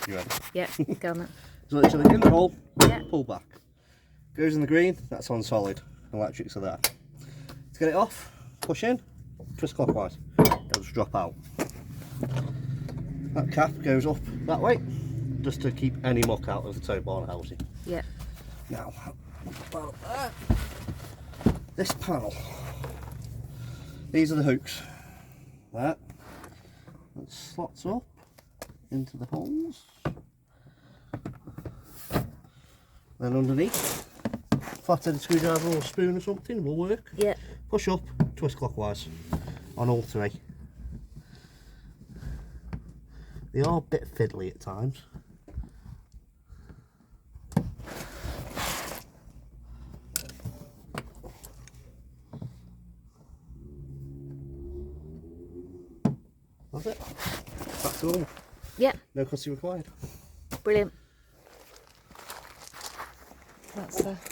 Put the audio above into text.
You ready? Yeah, go on then. It's literally in the hole, Yeah. pull back. Goes in the green, that's on solid. Electrics are there. To get it off, push in, twist clockwise. It'll just drop out. That cap goes up that way, just to keep any muck out of the tow bar housing. Yeah. Now, this panel, these are the hooks. That slots up into the holes. Then underneath, flat-headed screwdriver or spoon or something will work. Yeah. Push up, twist clockwise on all three. They are a bit fiddly at times. That's it. That's all. Yeah. No cutting required. Brilliant. That's